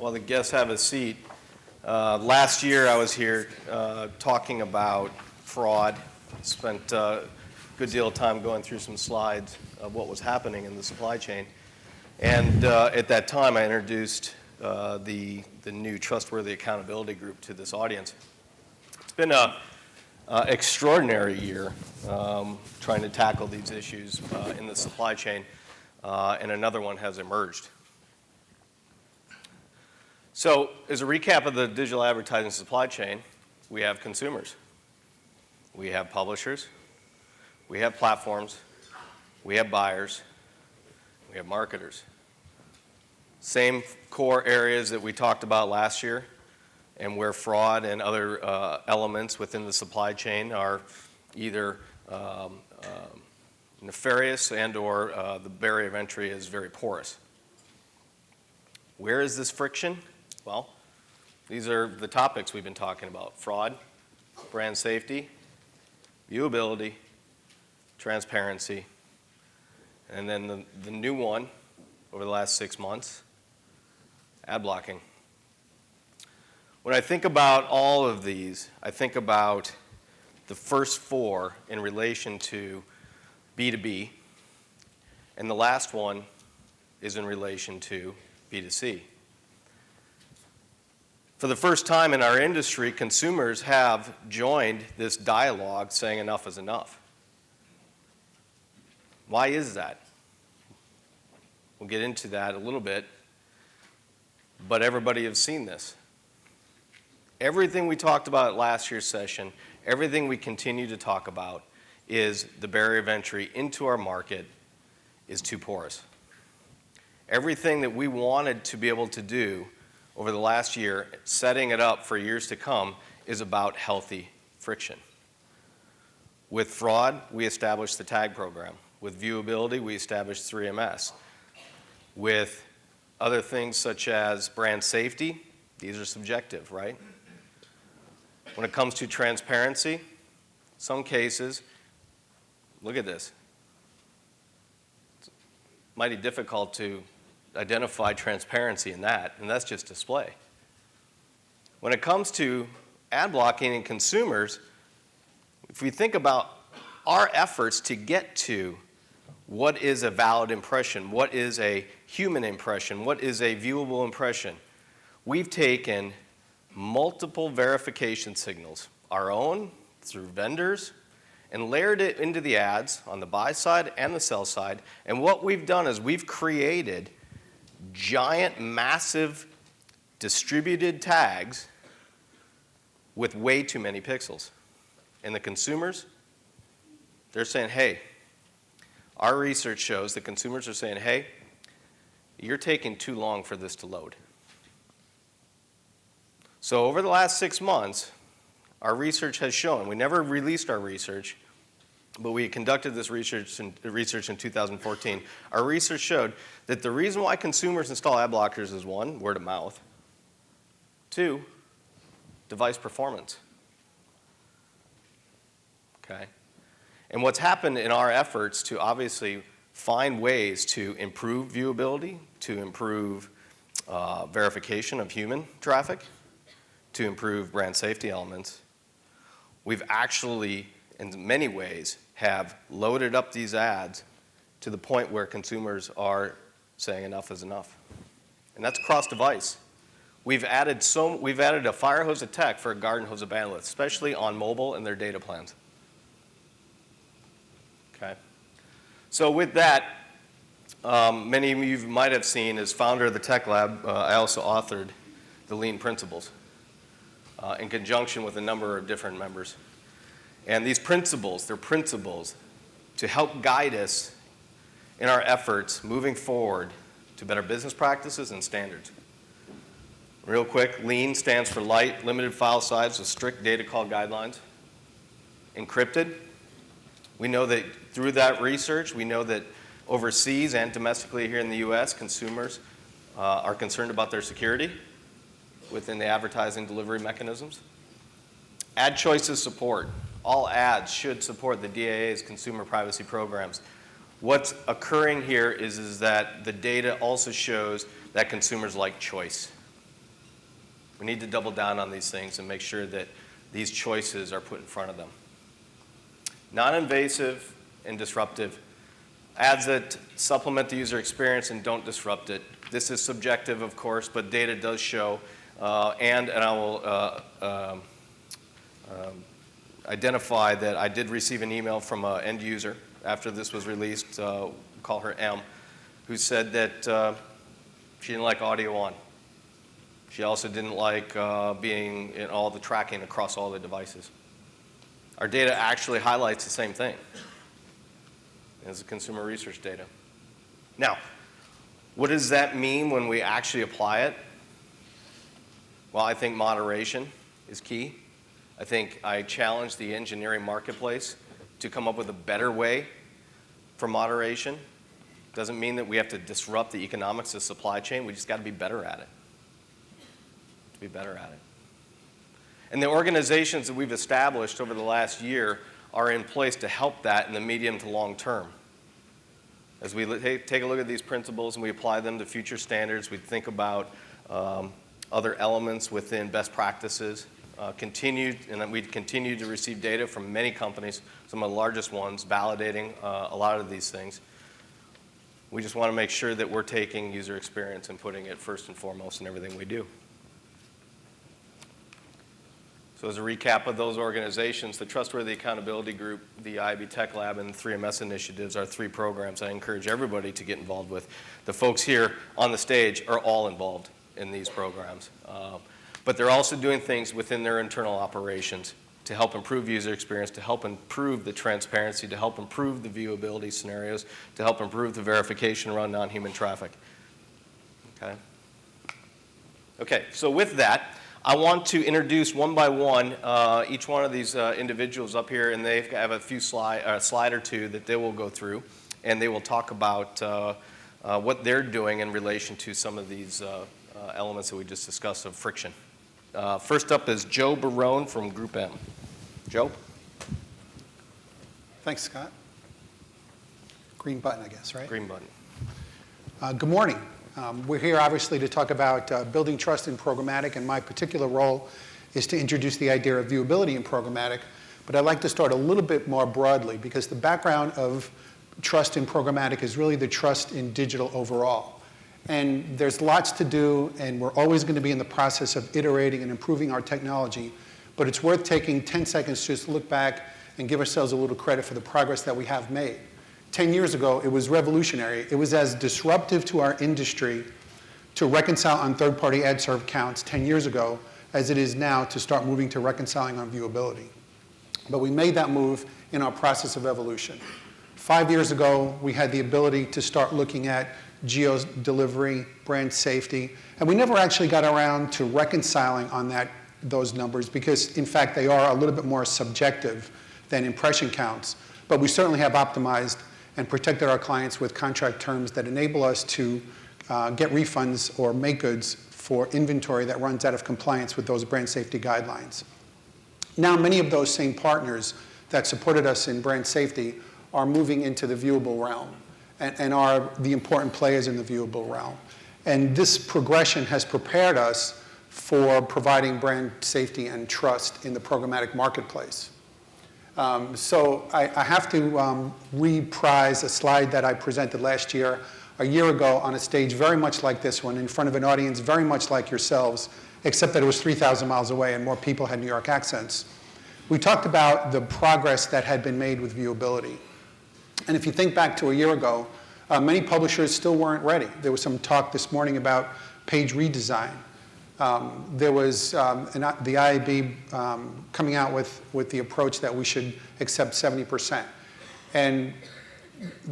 While the guests have a seat, last year I was here talking about fraud. Spent a good deal of time going through some slides of what was happening in the supply chain. And at that time I introduced the new Trustworthy Accountability Group to this audience. It's been an extraordinary year trying to tackle these issues in the supply chain, and another one has emerged. So as a recap of the digital advertising supply chain, we have consumers, we have publishers, we have platforms, we have buyers, we have marketers. Same core areas that we talked about last year, and where fraud and other elements within the supply chain are either nefarious and or the barrier of entry is very porous. Where is this friction? Well, these are the topics we've been talking about: fraud, brand safety, viewability, transparency, and then the new one over the last 6 months, ad blocking. When I think about all of these, I think about the first four in relation to B2B, and the last one is in relation to B2C. For the first time in our industry, consumers have joined this dialogue saying enough is enough. Why is that? We'll get into that a little bit, but everybody has seen this. Everything we talked about at last year's session, everything we continue to talk about is the barrier of entry into our market is too porous. Everything that we wanted to be able to do over the last year, setting it up for years to come, is about healthy friction. With fraud, we established the tag program. With viewability, we established 3MS. With other things such as brand safety, these are subjective, right? When it comes to transparency, some cases, look at this. It's mighty difficult to identify transparency in that, and that's just display. When it comes to ad blocking and consumers, if we think about our efforts to get to what is a valid impression, what is a human impression, what is a viewable impression, we've taken multiple verification signals, our own, through vendors, and layered it into the ads on the buy side and the sell side. And what we've done is we've created giant, massive, distributed tags with way too many pixels. And the consumers, they're saying, hey, our research shows that consumers are saying, hey, you're taking too long for this to load. So over the last 6 months, our research has shown, we never released our research, but we conducted this research in 2014. Our research showed that the reason why consumers install ad blockers is 1, word of mouth, 2, device performance. Okay? And what's happened in our efforts to obviously find ways to improve viewability, to improve verification of human traffic, to improve brand safety elements, we've actually, in many ways, have loaded up these ads to the point where consumers are saying enough is enough. And that's cross-device. We've added a fire hose of tech for a garden hose of bandwidth, especially on mobile and their data plans. Okay. So with that, many of you might have seen, as founder of the Tech Lab, I also authored the Lean Principles in conjunction with a number of different members. And these principles, they're principles to help guide us in our efforts moving forward to better business practices and standards. Real quick, Lean stands for light, limited file size with strict data call guidelines. Encrypted, we know that through that research, we know that overseas and domestically here in the US, consumers are concerned about their security within the advertising delivery mechanisms. Ad choices support. All ads should support the DAA's consumer privacy programs. What's occurring here is that the data also shows that consumers like choice. We need to double down on these things and make sure that these choices are put in front of them. Non-invasive and disruptive. Ads that supplement the user experience and don't disrupt it. This is subjective, of course, but data does show, and I will identify that I did receive an email from an end user after this was released, we'll call her M, who said that she didn't like audio on. She also didn't like being in all the tracking across all the devices. Our data actually highlights the same thing as the consumer research data. Now, what does that mean when we actually apply it? Well, I think moderation is key. I think I challenge the engineering marketplace to come up with a better way for moderation. Doesn't mean that we have to disrupt the economics of supply chain. We just got to be better at it. To be better at it. And the organizations that we've established over the last year are in place to help that in the medium to long term. As we take a look at these principles and we apply them to future standards, we think about other elements within best practices, and then we continue to receive data from many companies, some of the largest ones, validating a lot of these things. We just want to make sure that we're taking user experience and putting it first and foremost in everything we do. So as a recap of those organizations, the Trustworthy Accountability Group, the IAB Tech Lab, and the 3MS initiatives are 3 programs I encourage everybody to get involved with. The folks here on the stage are all involved in these programs. But they're also doing things within their internal operations to help improve user experience, to help improve the transparency, to help improve the viewability scenarios, to help improve the verification around non-human traffic. Okay, so with that, I want to introduce one by one each one of these individuals up here, and they have a few slide or two that they will go through, and they will talk about what they're doing in relation to some of these elements that we just discussed of friction. First up is Joe Barone from Group M. Joe? Thanks, Scott. Green button, I guess, right? Green button. Good morning. We're here, obviously, to talk about building trust in programmatic, and my particular role is to introduce the idea of viewability in programmatic. But I'd like to start a little bit more broadly, because the background of trust in programmatic is really the trust in digital overall. And there's lots to do, and we're always going to be in the process of iterating and improving our technology. But it's worth taking 10 seconds to just look back and give ourselves a little credit for the progress that we have made. 10 years ago, it was revolutionary. It was as disruptive to our industry to reconcile on third-party ad serve counts 10 years ago as it is now to start moving to reconciling on viewability. But we made that move in our process of evolution. 5 years ago, we had the ability to start looking at geo delivery, brand safety, and we never actually got around to reconciling on those numbers because, in fact, they are a little bit more subjective than impression counts. But we certainly have optimized and protected our clients with contract terms that enable us to get refunds or make goods for inventory that runs out of compliance with those brand safety guidelines. Now, many of those same partners that supported us in brand safety are moving into the viewable realm and are the important players in the viewable realm. And this progression has prepared us for providing brand safety and trust in the programmatic marketplace. So I have to reprise a slide that I presented last year, a year ago, on a stage very much like this one, in front of an audience very much like yourselves, except that it was 3,000 miles away and more people had New York accents. We talked about the progress that had been made with viewability. And if you think back to a year ago, many publishers still weren't ready. There was some talk this morning about page redesign. There was the IAB coming out with the approach that we should accept 70%. And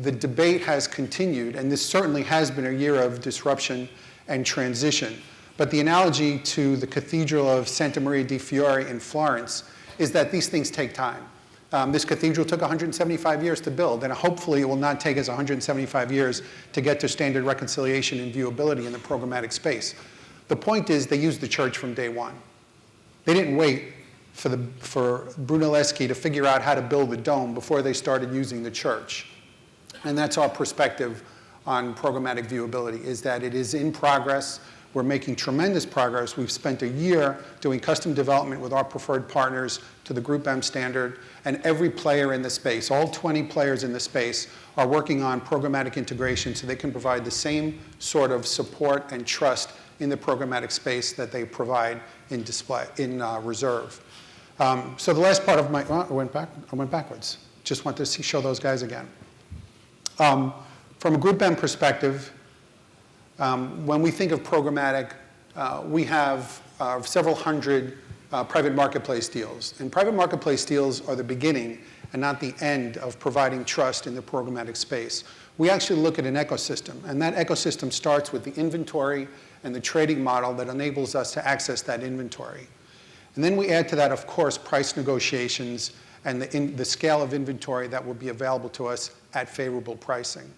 the debate has continued, and this certainly has been a year of disruption and transition. But the analogy to the Cathedral of Santa Maria di Fiore in Florence is that these things take time. This cathedral took 175 years to build, and hopefully it will not take us 175 years to get to standard reconciliation and viewability in the programmatic space. The point is they used the church from day one. They didn't wait for Brunelleschi to figure out how to build the dome before they started using the church. And that's our perspective on programmatic viewability, is that it is in progress. We're making tremendous progress. We've spent a year doing custom development with our preferred partners to the Group M standard, and every player in the space, all 20 players in the space, are working on programmatic integration so they can provide the same sort of support and trust in the programmatic space that they provide in reserve. So the last part of my, I went backwards. Just want to show those guys again. From a Group M perspective, when we think of programmatic, we have several hundred private marketplace deals. And private marketplace deals are the beginning and not the end of providing trust in the programmatic space. We actually look at an ecosystem, and that ecosystem starts with the inventory and the trading model that enables us to access that inventory. And then we add to that, of course, price negotiations and the scale of inventory that will be available to us at favorable pricing.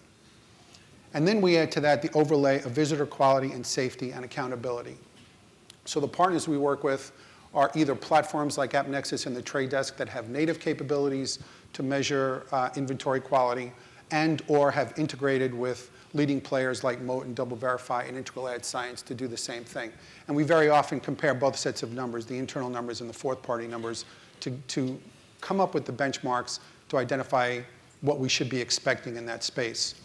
And then we add to that the overlay of visitor quality and safety and accountability. So the partners we work with are either platforms like AppNexus and the Trade Desk that have native capabilities to measure inventory quality and or have integrated with leading players like Moat and DoubleVerify and Integral Ad Science to do the same thing. And we very often compare both sets of numbers, the internal numbers and the fourth-party numbers, to come up with the benchmarks to identify what we should be expecting in that space.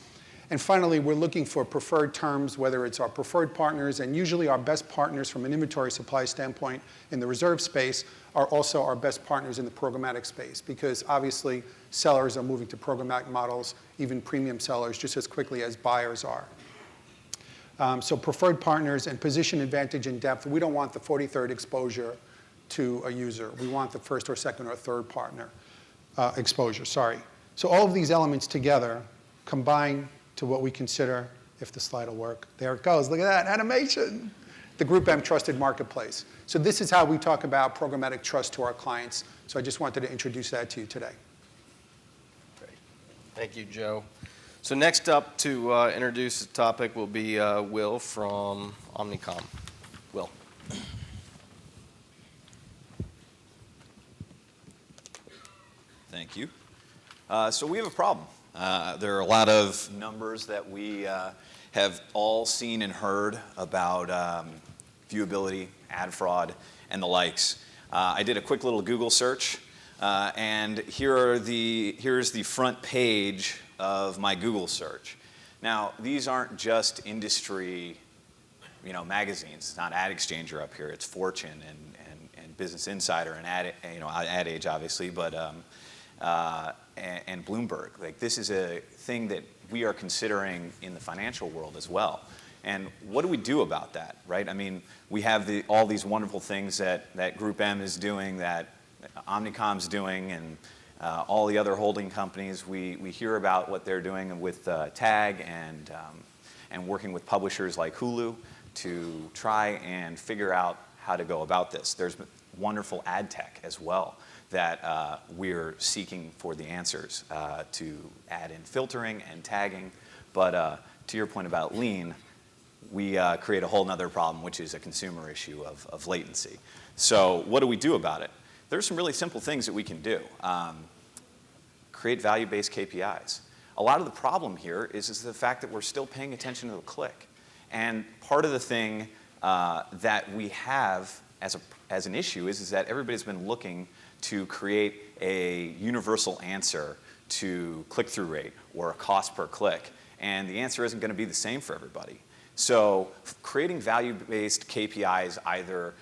And finally, we're looking for preferred terms, whether it's our preferred partners, and usually our best partners from an inventory supply standpoint in the reserve space are also our best partners in the programmatic space, because obviously sellers are moving to programmatic models, even premium sellers, just as quickly as buyers are. So preferred partners and position advantage and depth. We don't want the 43rd exposure to a user. We want the first or second or third partner exposure, sorry. So all of these elements together combine to what we consider, if the slide will work, there it goes, look at that, animation, the Group M Trusted Marketplace. So this is how we talk about programmatic trust to our clients. So I just wanted to introduce that to you today. Great. Thank you, Joe. So next up to introduce the topic will be Will from Omnicom. Will. Thank you. So we have a problem. There are a lot of numbers that we have all seen and heard about viewability, ad fraud, and the likes. I did a quick little Google search, and here's the front page of my Google search. Now, these aren't just industry, magazines. It's not Ad Exchanger up here. It's Fortune and Business Insider and Ad Age, obviously, but and Bloomberg. Like, this is a thing that we are considering in the financial world as well. And what do we do about that, right? I mean, we have all these wonderful things that Group M is doing, that Omnicom's doing, and all the other holding companies. We hear about what they're doing with TAG and working with publishers like Hulu to try and figure out how to go about this. There's wonderful ad tech as well that we're seeking for the answers to add in filtering and tagging. But to your point about lean, we create a whole nother problem, which is a consumer issue of latency. So what do we do about it? There's some really simple things that we can do. Create value-based KPIs. A lot of the problem here is the fact that we're still paying attention to the click. And part of the thing that we have as an issue is that everybody's been looking to create a universal answer to click-through rate or a cost per click. And the answer isn't going to be the same for everybody. So creating value-based KPIs, either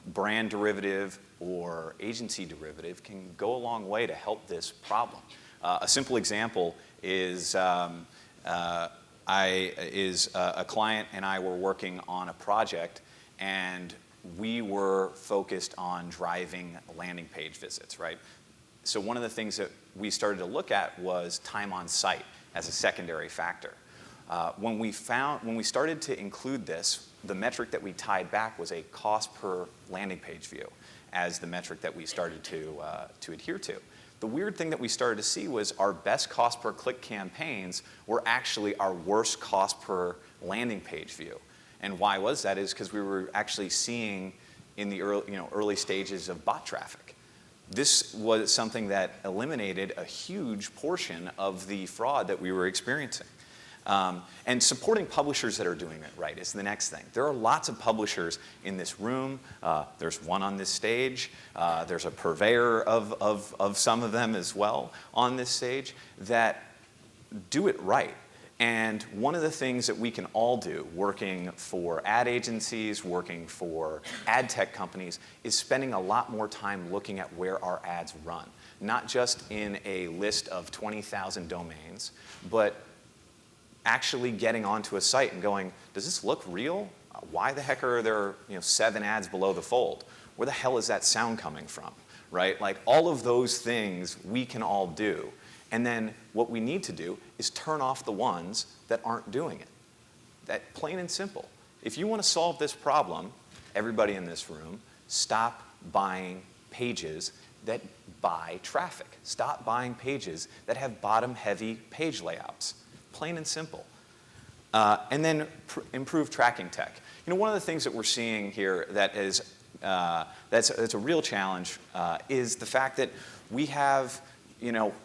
brand derivative or agency derivative, can go a long way to help this problem. A simple example is a client and I were working on a project, and we were focused on driving landing page visits, right? So one of the things that we started to look at was time on site as a secondary factor. When we started to include this, the metric that we tied back was a cost per landing page view as the metric that we started to adhere to. The weird thing that we started to see was our best cost per click campaigns were actually our worst cost per landing page view. And why was that? Is because we were actually seeing in the early stages of bot traffic. This was something that eliminated a huge portion of the fraud that we were experiencing. And supporting publishers that are doing it right is the next thing. There are lots of publishers in this room. There's one on this stage. There's a purveyor of some of them as well on this stage that do it right. And one of the things that we can all do, working for ad agencies, working for ad tech companies, is spending a lot more time looking at where our ads run. Not just in a list of 20,000 domains, but actually getting onto a site and going, does this look real? Why the heck are there 7 ads below the fold? Where the hell is that sound coming from, right? Like all of those things we can all do. And then what we need to do is turn off the ones that aren't doing it. That plain and simple. If you want to solve this problem, everybody in this room, stop buying pages that buy traffic. Stop buying pages that have bottom-heavy page layouts. Plain and simple. And then improve tracking tech. One of the things that we're seeing here that is that's a real challenge is the fact that we have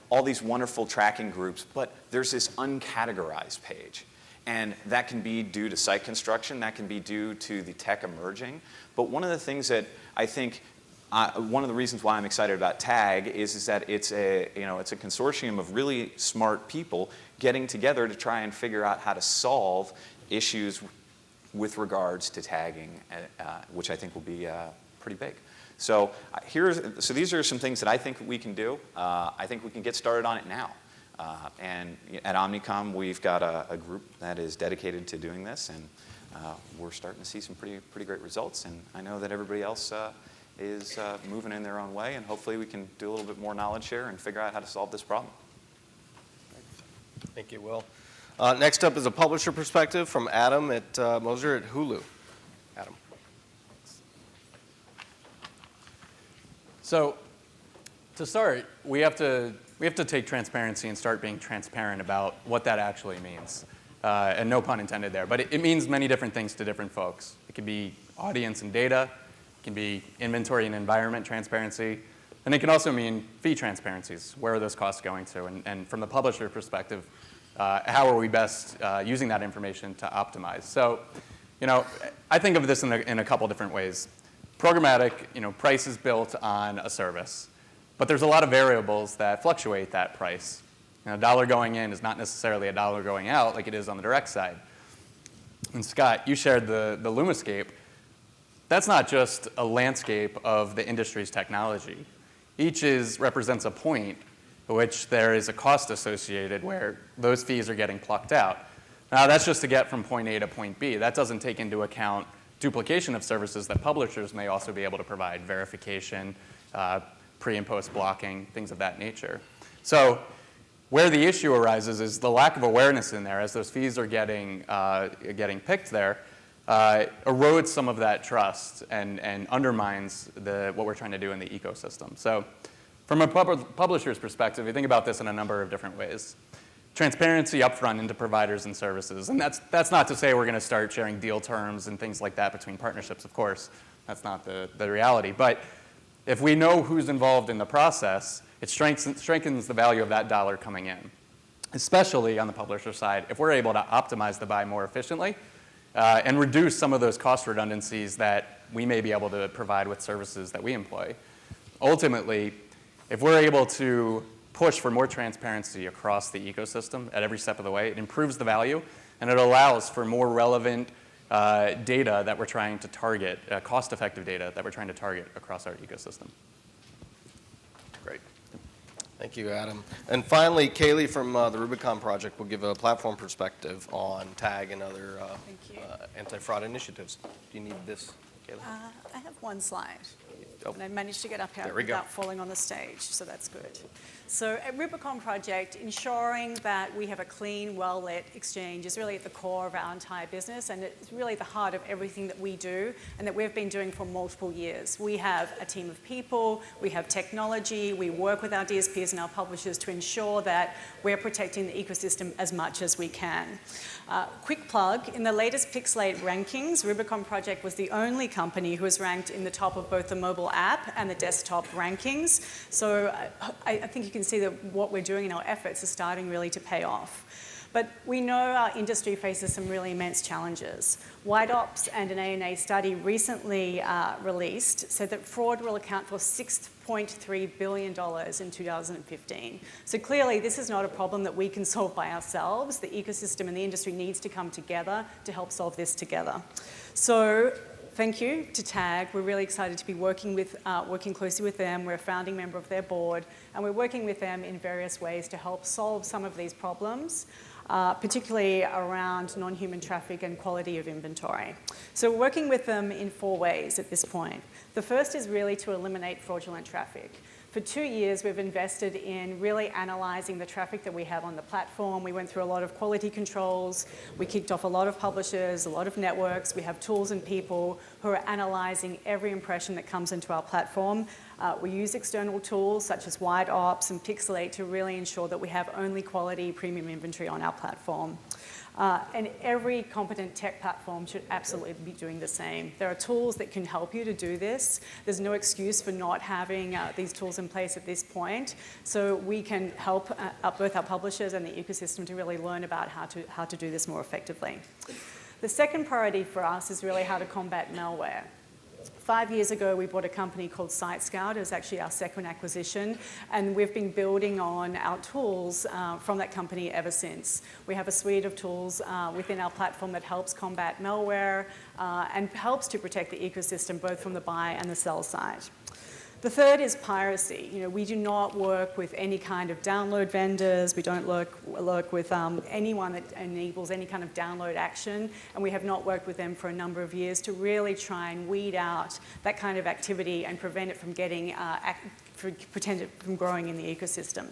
all these wonderful tracking groups, but there's this uncategorized page. And that can be due to site construction, that can be due to the tech emerging. But one of the things that I think, one of the reasons why I'm excited about TAG is that it's a consortium of really smart people getting together to try and figure out how to solve issues with regards to tagging, which I think will be pretty big. So these are some things that I think we can do. I think we can get started on it now. And at Omnicom, we've got a group that is dedicated to doing this, and we're starting to see some pretty great results. And I know that everybody else is moving in their own way, and hopefully we can do a little bit more knowledge share and figure out how to solve this problem. Thank you, Will. Next up is a publisher perspective from Adam at Moser at Hulu. Adam. So to start, we have to take transparency and start being transparent about what that actually means. And no pun intended there, but it means many different things to different folks. It can be audience and data, it can be inventory and environment transparency, and it can also mean fee transparencies. Where are those costs going to? And from the publisher perspective, how are we best using that information to optimize? So, I think of this in a couple different ways. Programmatic, price is built on a service, but there's a lot of variables that fluctuate that price. A dollar going in is not necessarily a dollar going out like it is on the direct side. And Scott, you shared the Lumascape. That's not just a landscape of the industry's technology. Each represents a point at which there is a cost associated where those fees are getting plucked out. Now, that's just to get from point A to point B. That doesn't take into account duplication of services that publishers may also be able to provide, verification, pre and post blocking, things of that nature. So where the issue arises is the lack of awareness in there as those fees are getting picked there, erodes some of that trust and undermines what we're trying to do in the ecosystem. So from a publisher's perspective, you think about this in a number of different ways. Transparency upfront into providers and services. And that's not to say we're going to start sharing deal terms and things like that between partnerships, of course. That's not the reality. But if we know who's involved in the process, it strengthens the value of that dollar coming in, especially on the publisher side, if we're able to optimize the buy more efficiently and reduce some of those cost redundancies that we may be able to provide with services that we employ. Ultimately, if we're able to push for more transparency across the ecosystem at every step of the way, it improves the value, and it allows for more relevant data that we're trying to target, cost-effective data that we're trying to target across our ecosystem. Great. Thank you, Adam. And finally, Kaylee from the Rubicon Project will give a platform perspective on TAG and other anti-fraud initiatives. Do you need this, Kaylee? I have one slide. Oh. And I managed to get up here There we go. without falling on the stage, so that's good. So at Rubicon Project, ensuring that we have a clean, well-lit exchange is really at the core of our entire business, and it's really the heart of everything that we do and that we've been doing for multiple years. We have a team of people, we have technology, we work with our DSPs and our publishers to ensure that we're protecting the ecosystem as much as we can. Quick plug, in the latest Pixelate rankings, Rubicon Project was the only company who was ranked in the top of both the mobile app and the desktop rankings. So I think you can see that what we're doing in our efforts is starting really to pay off. But we know our industry faces some really immense challenges. White Ops and an ANA study recently released said that fraud will account for $6.3 billion in 2015. So clearly, this is not a problem that we can solve by ourselves. The ecosystem and the industry needs to come together to help solve this together. So thank you to TAG. We're really excited to be working closely with them. We're a founding member of their board, and we're working with them in various ways to help solve some of these problems, particularly around non-human traffic and quality of inventory. So we're working with them in 4 ways at this point. The first is really to eliminate fraudulent traffic. For 2 years, we've invested in really analyzing the traffic that we have on the platform. We went through a lot of quality controls. We kicked off a lot of publishers, a lot of networks. We have tools and people who are analyzing every impression that comes into our platform. We use external tools such as White Ops and ThinkLA to really ensure that we have only quality premium inventory on our platform. And every competent tech platform should absolutely be doing the same. There are tools that can help you to do this. There's no excuse for not having these tools in place at this point. So we can help both our publishers and the ecosystem to really learn about how to do this more effectively. The second priority for us is really how to combat malware. 5 years ago, we bought a company called SiteScout. It was actually our second acquisition, and we've been building on our tools from that company ever since. We have a suite of tools within our platform that helps combat malware and helps to protect the ecosystem both from the buy and the sell side. The third is piracy. We do not work with any kind of download vendors. We don't work with anyone that enables any kind of download action, and we have not worked with them for a number of years to really try and weed out that kind of activity and prevent it from from growing in the ecosystem.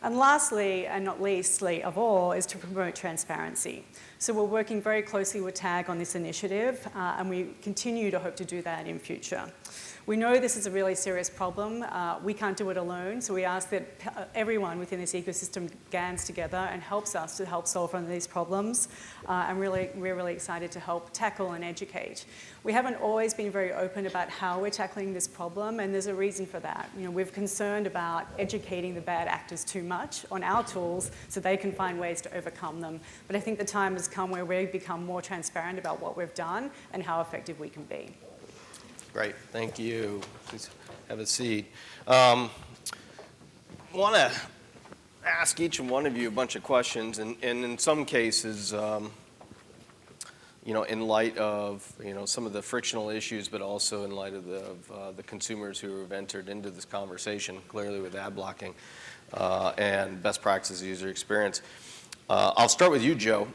And lastly, and not leastly of all, is to promote transparency. So we're working very closely with TAG on this initiative, and we continue to hope to do that in future. We know this is a really serious problem. We can't do it alone, so we ask that everyone within this ecosystem gangs together and helps us to help solve one of these problems. And we're really excited to help tackle and educate. We haven't always been very open about how we're tackling this problem, and there's a reason for that. We're concerned about educating the bad actors too much on our tools so they can find ways to overcome them. But I think the time has come where we've become more transparent about what we've done and how effective we can be. Great, thank you. Please have a seat. I want to ask each and one of you a bunch of questions, and in some cases, in light of some of the frictional issues, but also in light of the consumers who have entered into this conversation, clearly with ad blocking and best practices user experience. I'll start with you, Joe.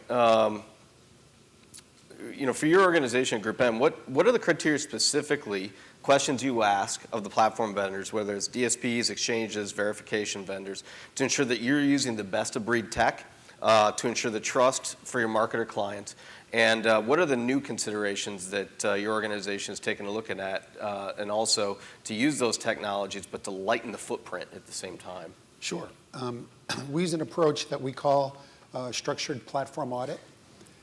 For your organization, Group M, what are the criteria specifically, questions you ask of the platform vendors, whether it's DSPs, exchanges, verification vendors, to ensure that you're using the best of breed tech, to ensure the trust for your marketer clients? And what are the new considerations that your organization is taking a look at, and also to use those technologies, but to lighten the footprint at the same time? Sure. We use an approach that we call structured platform audit.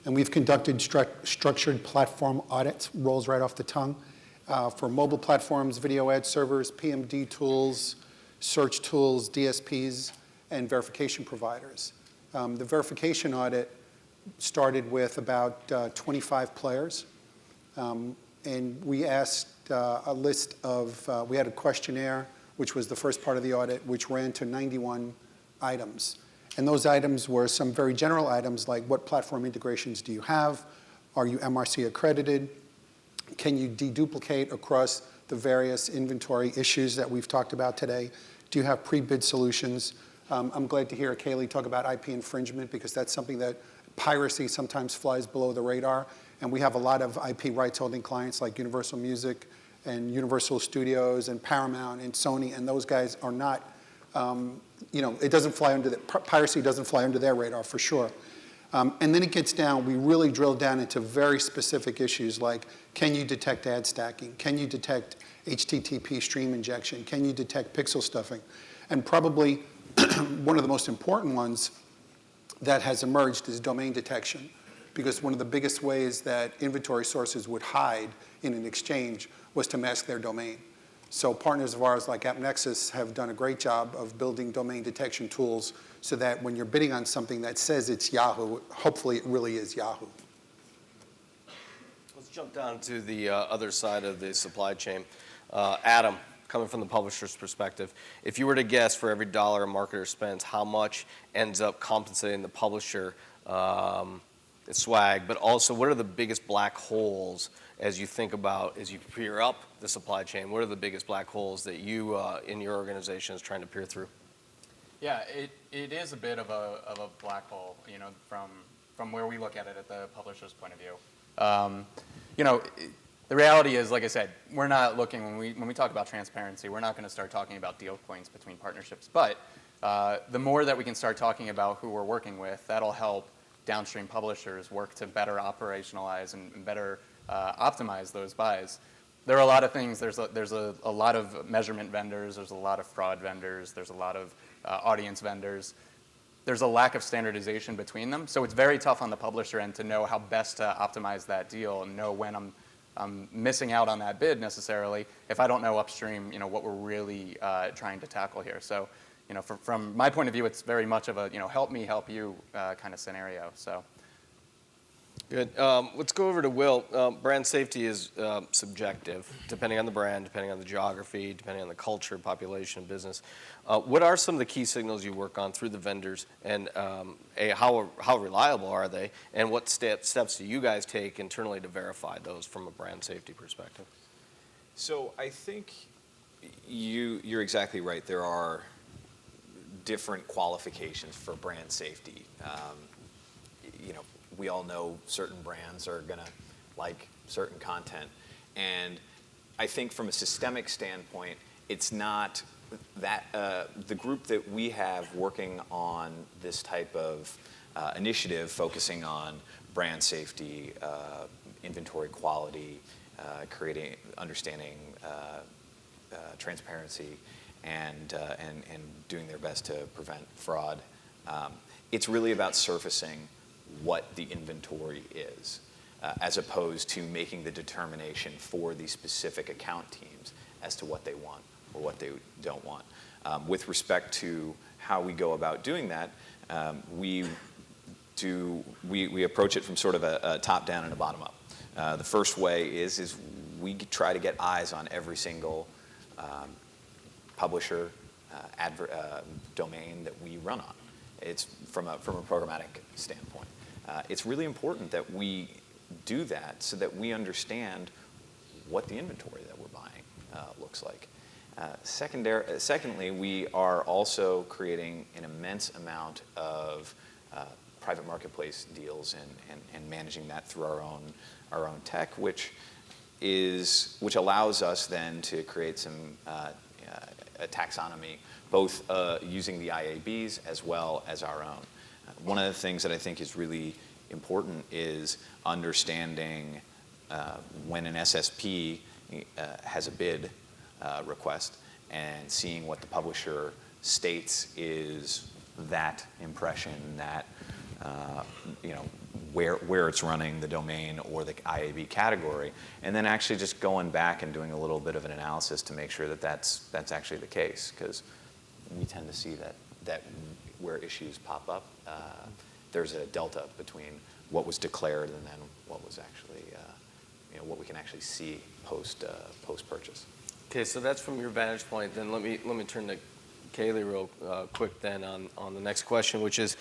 And we've conducted structured platform audits, rolls right off the tongue, for mobile platforms, video ad servers, PMD tools, search tools, DSPs, and verification providers. The verification audit started with about 25 players. And we asked a list of, we had a questionnaire, which was the first part of the audit, which ran to 91 items. And those items were some very general items like what platform integrations do you have? Are you MRC accredited? Can you deduplicate across the various inventory issues that we've talked about today? Do you have pre-bid solutions? I'm glad to hear Kaylee talk about IP infringement because that's something that piracy sometimes flies below the radar. And we have a lot of IP rights holding clients like Universal Music and Universal Studios and Paramount and Sony, and those guys are not it doesn't fly under piracy doesn't fly under their radar for sure. And then it gets down, we really drill down into very specific issues like, can you detect ad stacking? Can you detect HTTP stream injection? Can you detect pixel stuffing? And probably one of the most important ones that has emerged is domain detection, because one of the biggest ways that inventory sources would hide in an exchange was to mask their domain. So partners of ours like AppNexus have done a great job of building domain detection tools so that when you're bidding on something that says it's Yahoo, hopefully it really is Yahoo. Let's jump down to the other side of the supply chain. Adam, coming from the publisher's perspective, if you were to guess for every dollar a marketer spends, how much ends up compensating the publisher, swag, but also what are the biggest black holes as you think about, as you peer up the supply chain, what are the biggest black holes that you in your organization is trying to peer through? Yeah, it is a bit of a black hole, from where we look at it at the publisher's point of view. The reality is, like I said, we're not looking, when we talk about transparency, we're not going to start talking about deal points between partnerships. But the more that we can start talking about who we're working with, that'll help downstream publishers work to better operationalize and better optimize those buys. There are a lot of things. There's a lot of measurement vendors. There's a lot of fraud vendors. There's a lot of audience vendors. There's a lack of standardization between them. So it's very tough on the publisher end to know how best to optimize that deal and know when I'm missing out on that bid necessarily if I don't know upstream, what we're really trying to tackle here. So, from my point of view, it's very much of a, help me, help you kind of scenario. So. Good. Let's go over to Will. Brand safety is subjective, depending on the brand, depending on the geography, depending on the culture, population, business. What are some of the key signals you work on through the vendors, and how reliable are they, and what steps do you guys take internally to verify those from a brand safety perspective? So I think you're exactly right. There are different qualifications for brand safety. We all know certain brands are going to like certain content. And I think from a systemic standpoint, it's not that the group that we have working on this type of initiative focusing on brand safety, inventory quality, understanding transparency, and doing their best to prevent fraud. It's really about surfacing what the inventory is, as opposed to making the determination for the specific account teams as to what they want or what they don't want. With respect to how we go about doing that, we approach it from sort of a top down and a bottom up. The first way is we try to get eyes on every single publisher domain that we run on. It's from a programmatic standpoint. It's really important that we do that so that we understand what the inventory that we're buying looks like. Secondly, we are also creating an immense amount of private marketplace deals and managing that through our own tech, which allows us then to create some a taxonomy, both using the IABs as well as our own. One of the things that I think is really important is understanding when an SSP has a bid request and seeing what the publisher states is that impression, that where it's running, the domain or the IAB category, and then actually just going back and doing a little bit of an analysis to make sure that that's actually the case, because we tend to see that where issues pop up, there's a delta between what was declared and then what was actually, what we can actually see post purchase. Okay, so that's from your vantage point. Then let me turn to Kaylee real quick then on the next question, which is,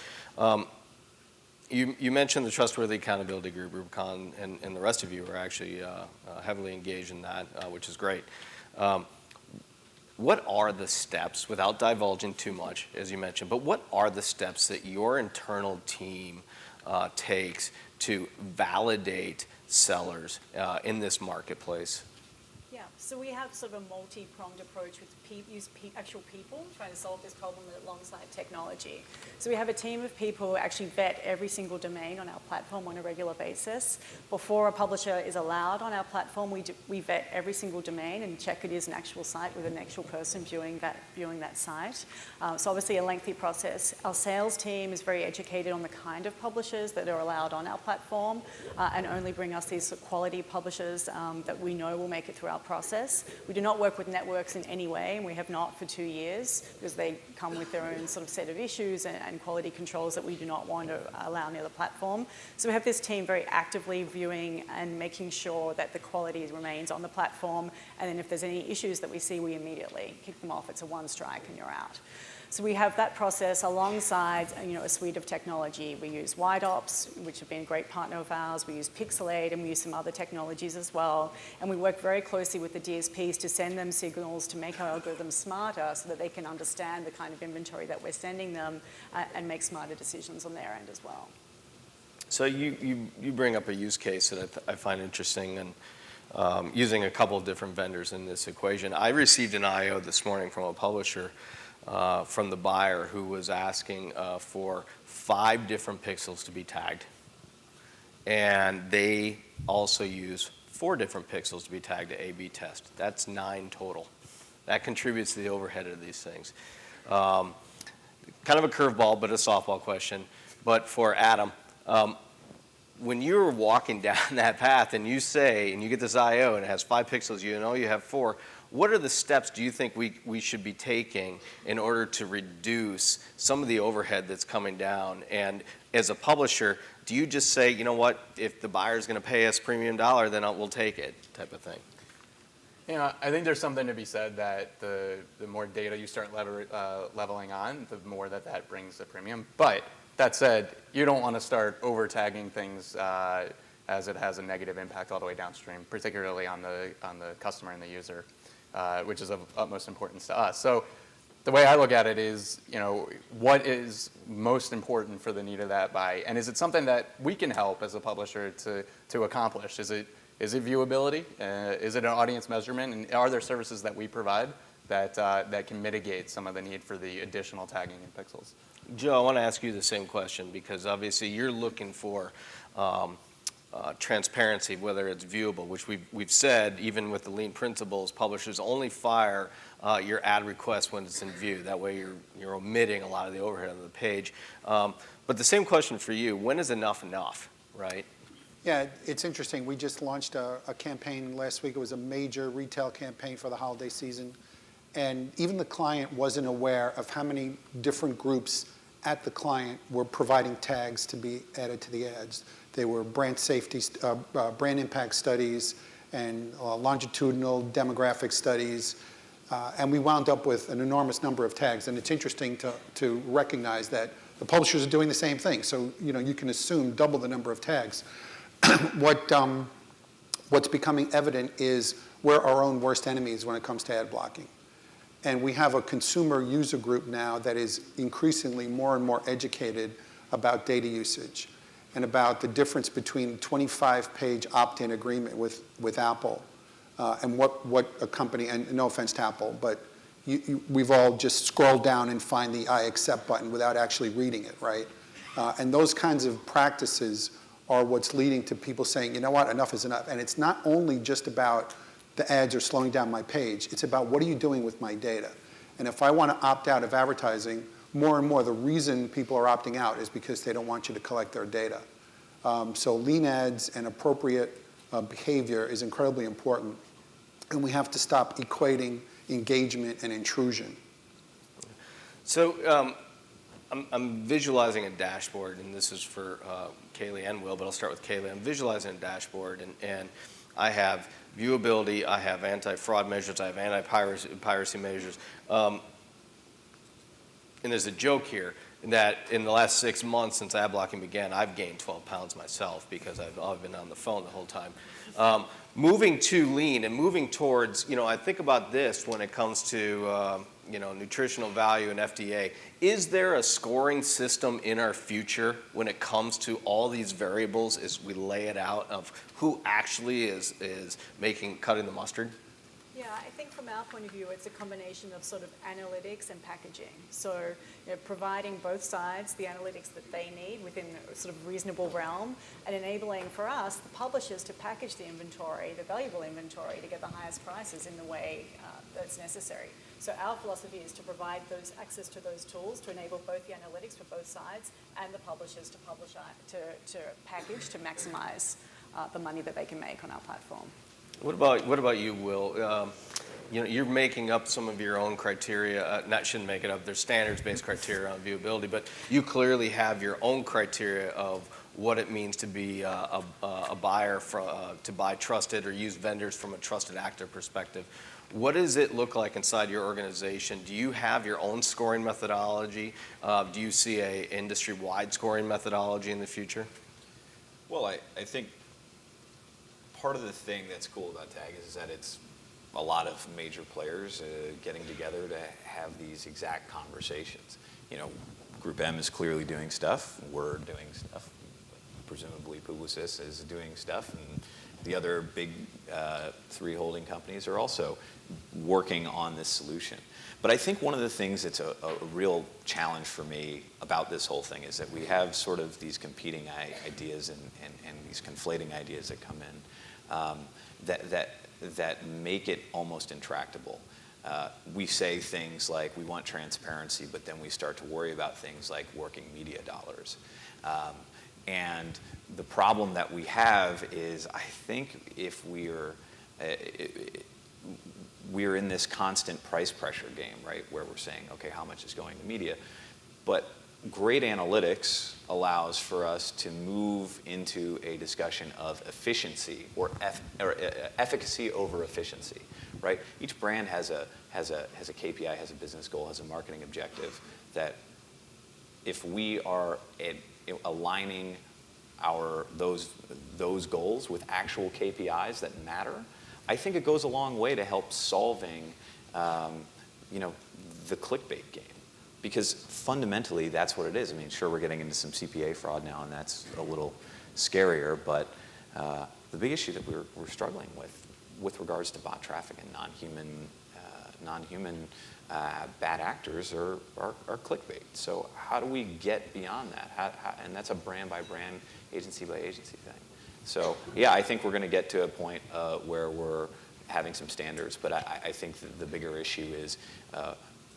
you mentioned the Trustworthy Accountability Group, Rubicon, and the rest of you are actually heavily engaged in that, which is great. What are the steps, without divulging too much, as you mentioned, but what are the steps that your internal team takes to validate sellers in this marketplace? Yeah, so we have sort of a multi-pronged approach with actual people trying to solve this problem alongside technology. So we have a team of people who actually vet every single domain on our platform on a regular basis. Before a publisher is allowed on our platform, we vet every single domain and check it is an actual site with an actual person viewing that site. So obviously a lengthy process. Our sales team is very educated on the kind of publishers that are allowed on our platform and only bring us these quality publishers that we know will make it through our process. process. We do not work with networks in any way, and we have not for 2 years, because they come with their own sort of set of issues and quality controls that we do not want to allow near the platform. So we have this team very actively viewing and making sure that the quality remains on the platform, and then if there's any issues that we see, we immediately kick them off. It's a one strike and you're out. So we have that process alongside, a suite of technology. We use WideOps, which have been a great partner of ours. We use ThinkLA, and we use some other technologies as well. And we work very closely with the DSPs to send them signals to make our algorithms smarter so that they can understand the kind of inventory that we're sending them and make smarter decisions on their end as well. So you bring up a use case that I find interesting, and using a couple of different vendors in this equation. I received an IO this morning from a publisher from the buyer who was asking for 5 different pixels to be tagged. And they also use 4 different pixels to be tagged to A/B test. That's 9 total. That contributes to the overhead of these things. Kind of a curveball, but a softball question. But for Adam, when you're walking down that path and you say, and you get this IO and it has 5 pixels, you know you have 4, what are the steps do you think we should be taking in order to reduce some of the overhead that's coming down? And as a publisher, do you just say, you know what, if the buyer's going to pay us premium dollar, then we'll take it, type of thing? I think there's something to be said that the more data you start leveling on, the more that brings the premium. But that said, you don't want to start over-tagging things as it has a negative impact all the way downstream, particularly on the customer and the user, which is of utmost importance to us. So the way I look at it is, what is most important for the need of that buy, and is it something that we can help as a publisher to accomplish? Is it viewability? Is it an audience measurement? And are there services that we provide that can mitigate some of the need for the additional tagging in pixels? Joe, I want to ask you the same question, because obviously you're looking for transparency, whether it's viewable, which we've said, even with the lean principles, publishers only fire your ad request when it's in view. That way you're omitting a lot of the overhead on the page. But the same question for you, when is enough, right? Yeah, it's interesting. We just launched a campaign last week. It was a major retail campaign for the holiday season. And even the client wasn't aware of how many different groups at the client were providing tags to be added to the ads. They were brand safety, brand impact studies, and longitudinal demographic studies. And we wound up with an enormous number of tags. And it's interesting to recognize that the publishers are doing the same thing. So you can assume double the number of tags. What's becoming evident is we're our own worst enemies when it comes to ad blocking. And we have a consumer user group now that is increasingly more and more educated about data usage and about the difference between 25-page opt-in agreement with Apple and what a company, and no offense to Apple, but we've all just scrolled down and find the I accept button without actually reading it, right? And those kinds of practices are what's leading to people saying, you know what, enough is enough. And it's not only just about the ads are slowing down my page. It's about what are you doing with my data? And if I want to opt out of advertising, more and more the reason people are opting out is because they don't want you to collect their data. So lean ads and appropriate behavior is incredibly important. And we have to stop equating engagement and intrusion. So I'm visualizing a dashboard, and this is for Kaylee and Will, but I'll start with Kaylee. I'm visualizing a dashboard, and I have viewability, I have anti-fraud measures, I have anti-piracy measures. And there's a joke here that in the last 6 months since ad blocking began, I've gained 12 pounds myself because I've been on the phone the whole time. Moving to lean and moving towards, I think about this when it comes to nutritional value and FDA. Is there a scoring system in our future when it comes to all these variables as we lay it out of who actually is cutting the mustard? Yeah, I think from our point of view, it's a combination of sort of analytics and packaging. So providing both sides the analytics that they need within a sort of reasonable realm, and enabling for us, the publishers, to package the inventory, the valuable inventory, to get the highest prices in the way that's necessary. So our philosophy is to provide access to those tools to enable both the analytics for both sides and the publishers to package to maximize the money that they can make on our platform. What about you, Will? You know, you're making up some of your own criteria. Not shouldn't make it up. There's standards-based criteria on viewability, but you clearly have your own criteria of what it means to be a buyer to buy trusted or use vendors from a trusted actor perspective. What does it look like inside your organization? Do you have your own scoring methodology? Do you see a industry-wide scoring methodology in the future? Well, I think part of the thing that's cool about TAG is that it's a lot of major players getting together to have these exact conversations. You know, Group M is clearly doing stuff. We're doing stuff. Presumably Publicis is doing stuff. And the other big 3 holding companies are also working on this solution. But I think one of the things that's a real challenge for me about this whole thing is that we have sort of these competing ideas and these conflating ideas that come in that make it almost intractable. We say things like we want transparency, but then we start to worry about things like working media dollars. And the problem that we have is I think if we're in this constant price pressure game, right, where we're saying, okay, how much is going to media? But great analytics allows for us to move into a discussion of efficiency or efficacy over efficiency, right? Each brand has a KPI, has a business goal, has a marketing objective that if we are aligning those goals with actual KPIs that matter, I think it goes a long way to help solving, the clickbait game. Because fundamentally, that's what it is. I mean, sure, we're getting into some CPA fraud now, and that's a little scarier, but the big issue that we're struggling with regards to bot traffic and non-human bad actors are clickbait. So how do we get beyond that? And that's a brand-by-brand, agency-by-agency thing. So yeah, I think we're going to get to a point where we're having some standards, but I think the bigger issue is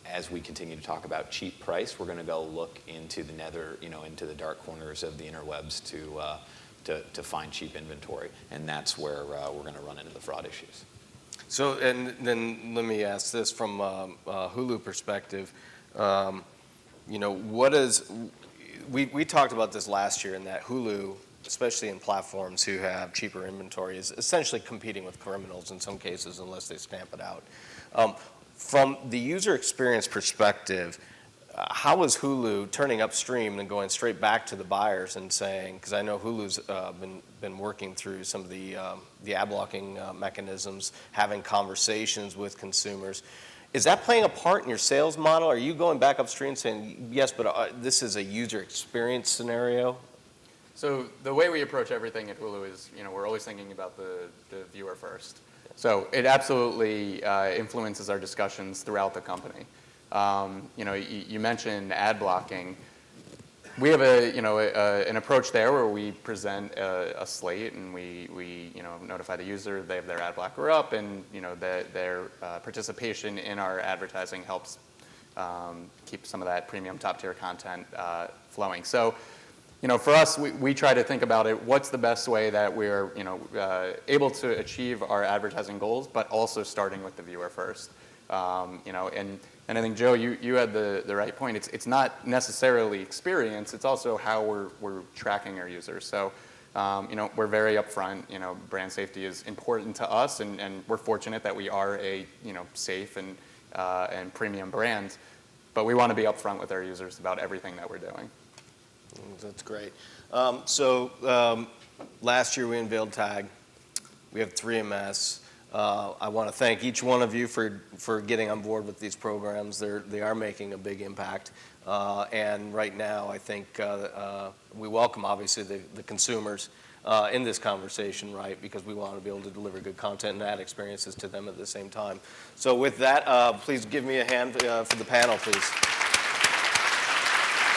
as we continue to talk about cheap price, we're going to go look into the into the dark corners of the interwebs to find cheap inventory, and that's where we're going to run into the fraud issues. So, and then let me ask this from a Hulu perspective. What is, we talked about this last year in that Hulu, especially in platforms who have cheaper inventory, is essentially competing with criminals in some cases unless they stamp it out. From the user experience perspective, how is Hulu turning upstream and going straight back to the buyers and saying, because I know Hulu's been working through some of the ad blocking mechanisms, having conversations with consumers. Is that playing a part in your sales model? Are you going back upstream saying, yes, but this is a user experience scenario? So the way we approach everything at Hulu is, we're always thinking about the viewer first. So it absolutely influences our discussions throughout the company. You mentioned ad blocking. We have an approach there where we present a slate and we notify the user they have their ad blocker up, and their participation in our advertising helps keep some of that premium top tier content flowing. So for us, we try to think about it, what's the best way that we're able to achieve our advertising goals, but also starting with the viewer first. And I think, Joe, you had the right point. It's not necessarily experience, it's also how we're tracking our users. So we're very upfront. Brand safety is important to us, and we're fortunate that we are a safe and premium brand, but we want to be upfront with our users about everything that we're doing. That's great. Last year we unveiled TAG. We have 3MS. I want to thank each one of you for getting on board with these programs. They are making a big impact. And right now, I think we welcome, obviously, the consumers in this conversation, right? Because we want to be able to deliver good content and ad experiences to them at the same time. So with that, please give me a hand for the panel, please.